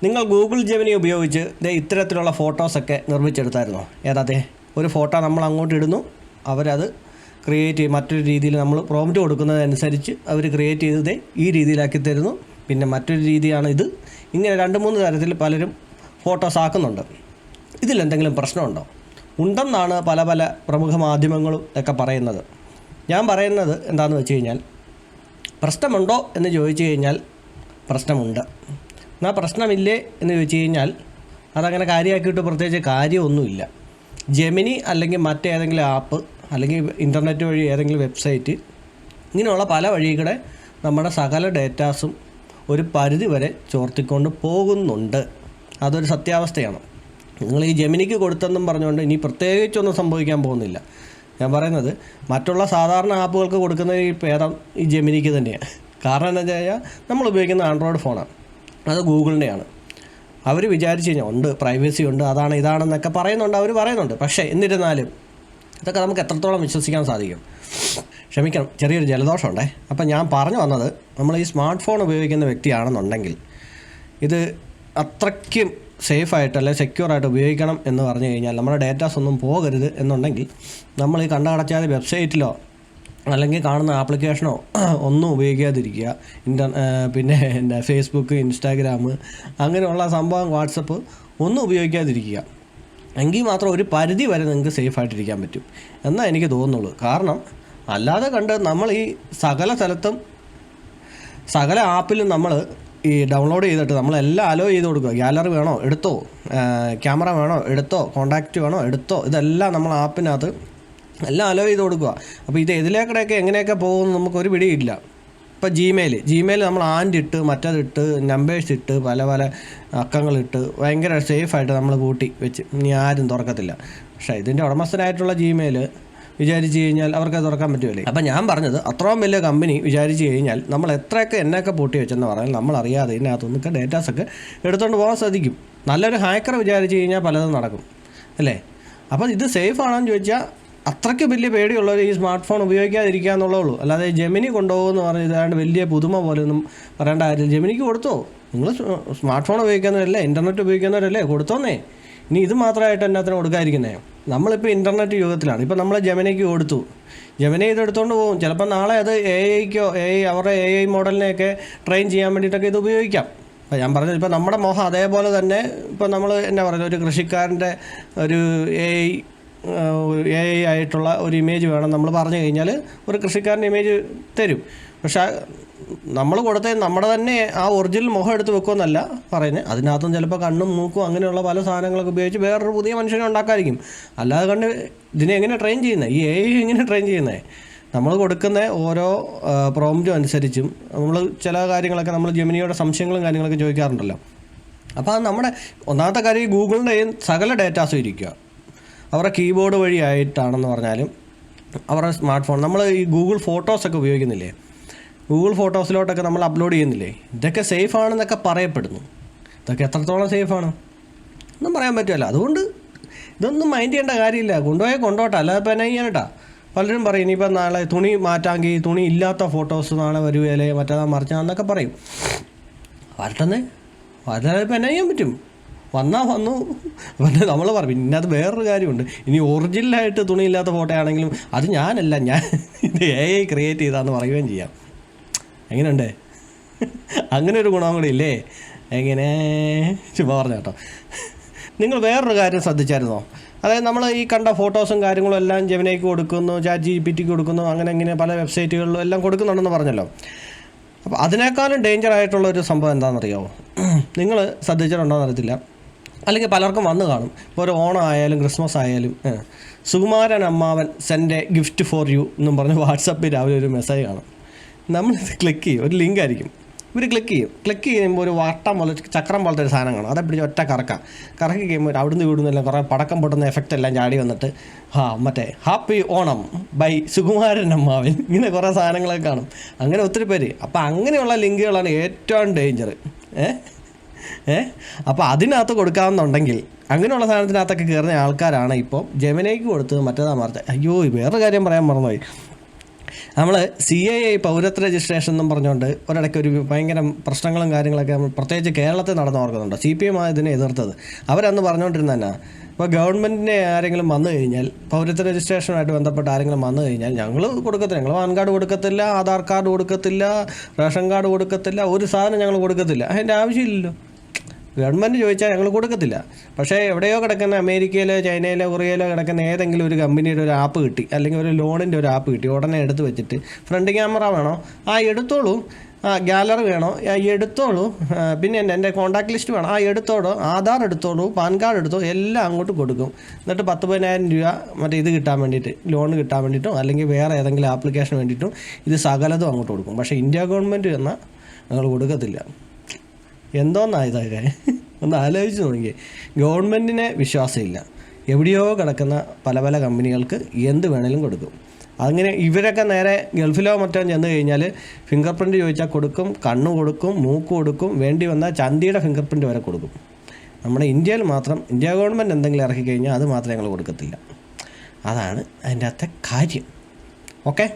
നിങ്ങൾ Google Gemini ഉപയോഗിച്ച് ഇത്തരത്തിലുള്ള ഫോട്ടോസൊക്കെ നിർമ്മിച്ചെടുത്തായിരുന്നോ? ഏതാതെ ഒരു ഫോട്ടോ നമ്മൾ അങ്ങോട്ട് ഇടുന്നു, അവരത് ക്രിയേറ്റ് ചെയ്യും. മറ്റൊരു രീതിയിൽ നമ്മൾ പ്രോംപ്റ്റ് കൊടുക്കുന്നതനുസരിച്ച് അവർ ക്രിയേറ്റ് ചെയ്തത് ഈ രീതിയിലാക്കി തരുന്നു. പിന്നെ മറ്റൊരു രീതിയാണ് ഇത്. ഇങ്ങനെ 2-3 തരത്തിൽ പലരും ഫോട്ടോസ് ആക്കുന്നുണ്ട്. ഇതിലെന്തെങ്കിലും പ്രശ്നമുണ്ടോ? ഉണ്ടെന്നാണ് പല പ്രമുഖ മാധ്യമങ്ങളും ഒക്കെ പറയുന്നത്. ഞാൻ പറയുന്നത് എന്താണെന്ന് വെച്ച് കഴിഞ്ഞാൽ, പ്രശ്നമുണ്ടോ എന്ന് ചോദിച്ചു കഴിഞ്ഞാൽ പ്രശ്നമുണ്ട്. എന്നാൽ പ്രശ്നമില്ലേ എന്ന് ചോദിച്ചു കഴിഞ്ഞാൽ അതങ്ങനെ കാര്യമാക്കിയിട്ട് പ്രത്യേകിച്ച് കാര്യമൊന്നുമില്ല. ജെമിനി അല്ലെങ്കിൽ മറ്റേതെങ്കിലും ആപ്പ് അല്ലെങ്കിൽ ഇൻ്റർനെറ്റ് വഴി ഏതെങ്കിലും വെബ്സൈറ്റ്, ഇങ്ങനെയുള്ള പല വഴികളെ നമ്മുടെ സകല ഡേറ്റാസും ഒരു പരിധി വരെ ചോർത്തിക്കൊണ്ട് പോകുന്നുണ്ട്. അതൊരു സത്യാവസ്ഥയാണ്. നിങ്ങൾ ഈ ജെമിനിക്ക് കൊടുത്തെന്നും പറഞ്ഞുകൊണ്ട് ഇനി പ്രത്യേകിച്ചൊന്നും സംഭവിക്കാൻ പോകുന്നില്ല. ഞാൻ പറയുന്നത് മറ്റുള്ള സാധാരണ ആപ്പുകൾക്ക് കൊടുക്കുന്ന ഈ ഭേദം ഈ ജെമിനിക്ക് തന്നെയാണ്. കാരണം എന്താ വെച്ച് കഴിഞ്ഞാൽ നമ്മൾ ഉപയോഗിക്കുന്ന ആൻഡ്രോയിഡ് ഫോണാണ്, അത് ഗൂഗിളിൻ്റെയാണ്. അവർ വിചാരിച്ച് കഴിഞ്ഞാൽ ഉണ്ട്, പ്രൈവസി ഉണ്ട്, അതാണ് ഇതാണെന്നൊക്കെ പറയുന്നുണ്ട്. പക്ഷേ എന്നിരുന്നാലും ഇതൊക്കെ നമുക്ക് എത്രത്തോളം വിശ്വസിക്കാൻ സാധിക്കും? ക്ഷമിക്കണം, ചെറിയൊരു ജലദോഷമുണ്ടേ. അപ്പം ഞാൻ പറഞ്ഞു വന്നത്, നമ്മൾ ഈ സ്മാർട്ട് ഫോൺ ഉപയോഗിക്കുന്ന വ്യക്തിയാണെന്നുണ്ടെങ്കിൽ ഇത് അത്രയ്ക്കും സേഫായിട്ട് അല്ലെങ്കിൽ സെക്യൂറായിട്ട് ഉപയോഗിക്കണം എന്ന് പറഞ്ഞു കഴിഞ്ഞാൽ, നമ്മുടെ ഡേറ്റാസ് ഒന്നും പോകരുത് എന്നുണ്ടെങ്കിൽ നമ്മൾ ഈ കടച്ചാൽ വെബ്സൈറ്റിലോ അല്ലെങ്കിൽ കാണുന്ന ആപ്ലിക്കേഷനോ ഒന്നും ഉപയോഗിക്കാതിരിക്കുക. പിന്നെ ഫേസ്ബുക്ക്, ഇൻസ്റ്റാഗ്രാം, അങ്ങനെയുള്ള സംഭവം, വാട്സപ്പ് ഒന്നും ഉപയോഗിക്കാതിരിക്കുക. എങ്കിൽ മാത്രം ഒരു പരിധി വരെ നിങ്ങൾക്ക് സേഫായിട്ടിരിക്കാൻ പറ്റും എന്നാൽ എനിക്ക് തോന്നുന്നുള്ളൂ. കാരണം അല്ലാതെ നമ്മൾ ഈ സകല സ്ഥലത്തും സകല ആപ്പിലും നമ്മൾ ഈ ഡൗൺലോഡ് ചെയ്തിട്ട് നമ്മളെല്ലാം അലോ ചെയ്ത് കൊടുക്കുക. ഗാലറി വേണോ എടുത്തോ, ക്യാമറ വേണോ എടുത്തോ, കോണ്ടാക്റ്റ് വേണോ എടുത്തോ, ഇതെല്ലാം നമ്മൾ ആപ്പിനകത്ത് എല്ലാം അലോ ചെയ്ത് കൊടുക്കുക. അപ്പോൾ ഇത് ഇതിലേക്കടെയൊക്കെ എങ്ങനെയൊക്കെ പോകുമെന്ന് നമുക്കൊരു പിടിയില്ല. ഇപ്പോൾ ജിമെയിൽ നമ്മൾ ആൻഡിട്ട് മറ്റതിട്ട് നമ്പേഴ്സ് ഇട്ട് പല അക്കങ്ങളിട്ട് ഭയങ്കര സേഫായിട്ട് നമ്മൾ കൂട്ടി വെച്ച് ഇനി ആരും തുറക്കത്തില്ല. പക്ഷേ ഇതിൻ്റെ ഉടമസ്ഥനായിട്ടുള്ള ജിമെയിൽ വിചാരിച്ച് കഴിഞ്ഞാൽ അവർക്ക് തുറക്കാൻ പറ്റുമല്ലേ? അപ്പം ഞാൻ പറഞ്ഞത്, അത്രയും വലിയ കമ്പനി വിചാരിച്ച് കഴിഞ്ഞാൽ നമ്മൾ എത്രയൊക്കെ എന്നൊക്കെ പൂട്ടി വെച്ചെന്ന് പറഞ്ഞാൽ നമ്മളറിയാതെ ഇതിനകത്തുനിന്നൊക്കെ ഡേറ്റാസൊക്കെ എടുത്തുകൊണ്ട് പോകാൻ സാധിക്കും. നല്ലൊരു ഹാക്കർ വിചാരിച്ച് കഴിഞ്ഞാൽ പലതും നടക്കും അല്ലേ? അപ്പോൾ ഇത് സേഫ് ആണെന്ന് ചോദിച്ചാൽ അത്രയ്ക്ക് വലിയ പേടിയുള്ളവർ ഈ സ്മാർട്ട് ഫോൺ ഉപയോഗിക്കാതിരിക്കുക എന്നുള്ളൂ. അല്ലാതെ ജെമിനി കൊണ്ടുപോകുമെന്ന് പറഞ്ഞ് ഇതാണ്ട് വലിയ പുതുമ പോലെയൊന്നും പറയേണ്ട കാര്യമില്ല. ജെമിനിക്ക് കൊടുത്തോ, നിങ്ങൾ സ്മാർട്ട് ഫോൺ ഉപയോഗിക്കുന്നവരല്ലേ, ഇൻ്റർനെറ്റ് ഉപയോഗിക്കുന്നവരല്ലേ, കൊടുത്തോന്നേ. ഇനി ഇത് മാത്രമായിട്ട് എന്നാത്തിന് കൊടുക്കാതിരിക്കുന്നേ? നമ്മളിപ്പോൾ ഇൻ്റർനെറ്റ് യുഗത്തിലാണ്. ഇപ്പോൾ നമ്മൾ ജെമിനിക്ക് കൊടുത്തു, ജെമിനി ഇത് എടുത്തുകൊണ്ട് പോകും. ചിലപ്പോൾ നാളെ അത് അവരുടെ AI മോഡലിനെയൊക്കെ ട്രെയിൻ ചെയ്യാൻ വേണ്ടിയിട്ടൊക്കെ ഇത് ഉപയോഗിക്കാം. അപ്പോൾ ഞാൻ പറഞ്ഞത്, ഇപ്പോൾ നമ്മുടെ മോഹം അതേപോലെ തന്നെ ഇപ്പോൾ നമ്മൾ എന്നാ പറയുന്നത്, ഒരു കൃഷിക്കാരൻ്റെ ഒരു AI ആയിട്ടുള്ള ഒരു ഇമേജ് വേണം നമ്മൾ പറഞ്ഞു കഴിഞ്ഞാൽ ഒരു കൃഷിക്കാരൻ്റെ ഇമേജ് തരും. പക്ഷേ നമ്മൾ കൊടുത്തത് നമ്മുടെ തന്നെ ആ ഒറിജിനൽ മുഖം എടുത്ത് വെക്കുമെന്നല്ല പറയുന്നത്. അതിനകത്തും ചിലപ്പോൾ കണ്ണും മൂക്കും അങ്ങനെയുള്ള പല സാധനങ്ങളൊക്കെ ഉപയോഗിച്ച് വേറൊരു പുതിയ മനുഷ്യനെ ഉണ്ടാക്കാതിരിക്കും. അല്ലാതെ ഇതിനെ എങ്ങനെ ട്രെയിൻ ചെയ്യുന്നത്, ഈ AI എങ്ങനെ ട്രെയിൻ ചെയ്യുന്നത്? നമ്മൾ കൊടുക്കുന്ന ഓരോ പ്രോംപ്റ്റും അനുസരിച്ചും നമ്മൾ ചില കാര്യങ്ങളൊക്കെ നമ്മൾ ജെമിനിയുടെ സംശയങ്ങളും കാര്യങ്ങളൊക്കെ ചോദിക്കാറുണ്ടല്ലോ. അപ്പോൾ അത് നമ്മുടെ ഒന്നാമത്തെ കാര്യം, ഈ ഗൂഗിളിൻ്റെ സകല ഡേറ്റാസും ഇരിക്കുക അവരുടെ കീബോർഡ് വഴിയായിട്ടാണെന്ന് പറഞ്ഞാലും അവരുടെ സ്മാർട്ട് ഫോൺ. നമ്മൾ ഈ ഗൂഗിൾ ഫോട്ടോസൊക്കെ ഉപയോഗിക്കുന്നില്ലേ, ഗൂഗിൾ ഫോട്ടോസിലോട്ടൊക്കെ നമ്മൾ അപ്ലോഡ് ചെയ്യുന്നില്ലേ, ഇതൊക്കെ സേഫാണെന്നൊക്കെ പറയപ്പെടുന്നു. ഇതൊക്കെ എത്രത്തോളം സേഫാണ് ഒന്നും പറയാൻ പറ്റുമല്ലോ. അതുകൊണ്ട് ഇതൊന്നും മൈൻഡ് ചെയ്യേണ്ട കാര്യമില്ല. കൊണ്ടുപോട്ടെ, അല്ലാതെ ഇപ്പം എന്നാ ചെയ്യാനട്ടാ? പലരും പറയും ഇനിയിപ്പോൾ നാളെ തുണി മാറ്റാമെങ്കിൽ തുണി ഇല്ലാത്ത ഫോട്ടോസ് നാളെ വരുകയല്ലേ, മറ്റേതാ മറിച്ചാന്നൊക്കെ പറയും. വരട്ടെന്നേ, വരാതെ ഇപ്പം എന്നാ ചെയ്യാൻ പറ്റും? വന്നു. പിന്നെ നമ്മൾ പറയും. പിന്നെ അത് വേറൊരു കാര്യമുണ്ട്, ഇനി ഒറിജിനലായിട്ട് തുണിയില്ലാത്ത ഫോട്ടോ ആണെങ്കിലും അത് ഞാനല്ല, ഇത് AI ക്രിയേറ്റ് ചെയ്താന്ന് പറയുകയും ചെയ്യാം. എങ്ങനെയുണ്ട്? അങ്ങനെ ഒരു ഗുണം കൂടി ഇല്ലേ? എങ്ങനെ ചുമ്മാ പറഞ്ഞ കേട്ടോ. നിങ്ങൾ വേറൊരു കാര്യം ശ്രദ്ധിച്ചായിരുന്നോ? അതായത് നമ്മൾ ഈ കണ്ട ഫോട്ടോസും കാര്യങ്ങളും എല്ലാം ജെമിനിക്ക് കൊടുക്കുന്നു, ChatGPTക്ക് കൊടുക്കുന്നു, അങ്ങനെ പല വെബ്സൈറ്റുകളിലും എല്ലാം കൊടുക്കുന്നുണ്ടെന്ന് പറഞ്ഞല്ലോ. അപ്പോൾ അതിനേക്കാളും ഡേഞ്ചർ ആയിട്ടുള്ളൊരു സംഭവം എന്താണെന്നറിയാമോ? നിങ്ങൾ ശ്രദ്ധിച്ചിട്ടുണ്ടോയെന്ന് അറിയത്തില്ല, അല്ലെങ്കിൽ പലർക്കും വന്ന് കാണും. ഇപ്പോൾ ഒരു ഓണം ആയാലും ക്രിസ്മസ് ആയാലും സുകുമാരൻ അമ്മാവൻ send A gift for you എന്നും പറഞ്ഞ് വാട്സപ്പിൽ രാവിലെ ഒരു മെസ്സേജ് കാണും. നമ്മളിത് ക്ലിക്ക് ചെയ്യും, ഒരു ലിങ്ക് ആയിരിക്കും. ഇവർ ക്ലിക്ക് ചെയ്യുമ്പോൾ ഒരു വട്ടം പോലെ ചക്രം പോലത്തെ ഒരു സാധനം കാണും. അതേ പിടിച്ച് ഒറ്റ കറക്കി കഴിയുമ്പോൾ അവിടുന്ന് ഇവിടുന്നെല്ലാം കുറേ പടക്കം പൊട്ടുന്ന എഫക്റ്റ് എല്ലാം ചാടി വന്നിട്ട് മറ്റേ ഹാപ്പി ഓണം ബൈ സുകുമാരൻ അമ്മാവൻ, ഇങ്ങനെ കുറേ സാധനങ്ങളൊക്കെ കാണും. അങ്ങനെ ഒത്തിരി പേര്. അപ്പോൾ അങ്ങനെയുള്ള ലിങ്കുകളാണ് ഏറ്റവും ഡേഞ്ചർ. അപ്പോൾ അതിനകത്ത് കൊടുക്കാമെന്നുണ്ടെങ്കിൽ അങ്ങനെയുള്ള സാധനത്തിനകത്തൊക്കെ കയറുന്ന ആൾക്കാരാണ് ഇപ്പോൾ ജെമിനിക്ക് കൊടുത്തത് മറ്റേതാ മാർച്ച. അയ്യോ, വേറൊരു കാര്യം പറയാൻ മറന്നുപോയി. നമ്മൾ CAA പൗരത്വ രജിസ്ട്രേഷൻ എന്നും പറഞ്ഞുകൊണ്ട് ഒരിടയ്ക്ക് ഒരു ഭയങ്കര പ്രശ്നങ്ങളും കാര്യങ്ങളൊക്കെ പ്രത്യേകിച്ച് കേരളത്തിൽ നടന്നു ഓർക്കുന്നുണ്ട്. CPM ഇതിനെ എതിർത്തത് അവരന്ന് പറഞ്ഞുകൊണ്ടിരുന്ന തന്നെ, ഇപ്പോൾ ഗവൺമെൻറ്റിനെ ആരെങ്കിലും വന്നു കഴിഞ്ഞാൽ, പൗരത്വ രജിസ്ട്രേഷനുമായിട്ട് ബന്ധപ്പെട്ട് ആരെങ്കിലും വന്നു കഴിഞ്ഞാൽ ഞങ്ങൾ കൊടുക്കത്തില്ല, ഞങ്ങൾ പാൻ കാർഡ് കൊടുക്കത്തില്ല, ആധാർ കാർഡ് കൊടുക്കത്തില്ല, റേഷൻ കാർഡ് കൊടുക്കത്തില്ല, ഒരു സാധനം ഞങ്ങൾ കൊടുക്കത്തില്ല. അതിൻ്റെ ആവശ്യമില്ലല്ലോ. ഗവൺമെൻറ് ചോദിച്ചാൽ ഞങ്ങൾ കൊടുക്കത്തില്ല. പക്ഷേ എവിടെയോ കിടക്കുന്ന അമേരിക്കയിലോ ചൈനയിലോ കൊറിയയിലോ കിടക്കുന്ന ഏതെങ്കിലും ഒരു കമ്പനിയുടെ ഒരു ആപ്പ് കിട്ടി, അല്ലെങ്കിൽ ഒരു ലോണിൻ്റെ ഒരു ആപ്പ് കിട്ടി, ഉടനെ എടുത്ത് വെച്ചിട്ട് ഫ്രണ്ട് ക്യാമറ വേണോ എടുത്തോളൂ, ഗാലറി വേണോ എടുത്തോളൂ, പിന്നെ എൻ്റെ കോൺടാക്ട് ലിസ്റ്റ് വേണം എടുത്തോളൂ, ആധാർ എടുത്തോളൂ, പാൻ കാർഡ് എടുത്തോ, എല്ലാം അങ്ങോട്ട് കൊടുക്കും. എന്നിട്ട് 10,000 രൂപ മറ്റേ ഇത് കിട്ടാൻ വേണ്ടിയിട്ട്, ലോൺ കിട്ടാൻ വേണ്ടിയിട്ടും അല്ലെങ്കിൽ വേറെ ഏതെങ്കിലും ആപ്ലിക്കേഷന് വേണ്ടിയിട്ടും ഇത് സകലതും അങ്ങോട്ട് കൊടുക്കും. പക്ഷേ ഇന്ത്യ ഗവൺമെൻറ് എന്നാൽ ഞങ്ങൾ കൊടുക്കത്തില്ല. എന്തോന്നാ ഇതൊക്കെ ഒന്ന് ആലോചിച്ച് നോക്കിയേ. ഗവൺമെൻറ്റിനെ വിശ്വാസമില്ല, എവിടെയോ കിടക്കുന്ന പല പല കമ്പനികൾക്ക് എന്ത് വേണേലും കൊടുക്കും. അങ്ങനെ ഇവരൊക്കെ നേരെ ഗൾഫിലോ മറ്റോ ചെന്ന് കഴിഞ്ഞാൽ ഫിംഗർ പ്രിൻറ്റ് ചോദിച്ചാൽ കൊടുക്കും, കണ്ണ് കൊടുക്കും, മൂക്ക് കൊടുക്കും, വേണ്ടി വന്നാൽ ചന്തിയുടെ ഫിംഗർ പ്രിൻറ്റ് വരെ കൊടുക്കും. നമ്മുടെ ഇന്ത്യയിൽ മാത്രം ഇന്ത്യ ഗവൺമെൻറ് എന്തെങ്കിലും ഇറക്കി കഴിഞ്ഞാൽ അത് മാത്രമേ ഞങ്ങൾ കൊടുക്കത്തില്ല. അതാണ് അതിൻ്റെ അകത്തെ കാര്യം. ഓക്കെ.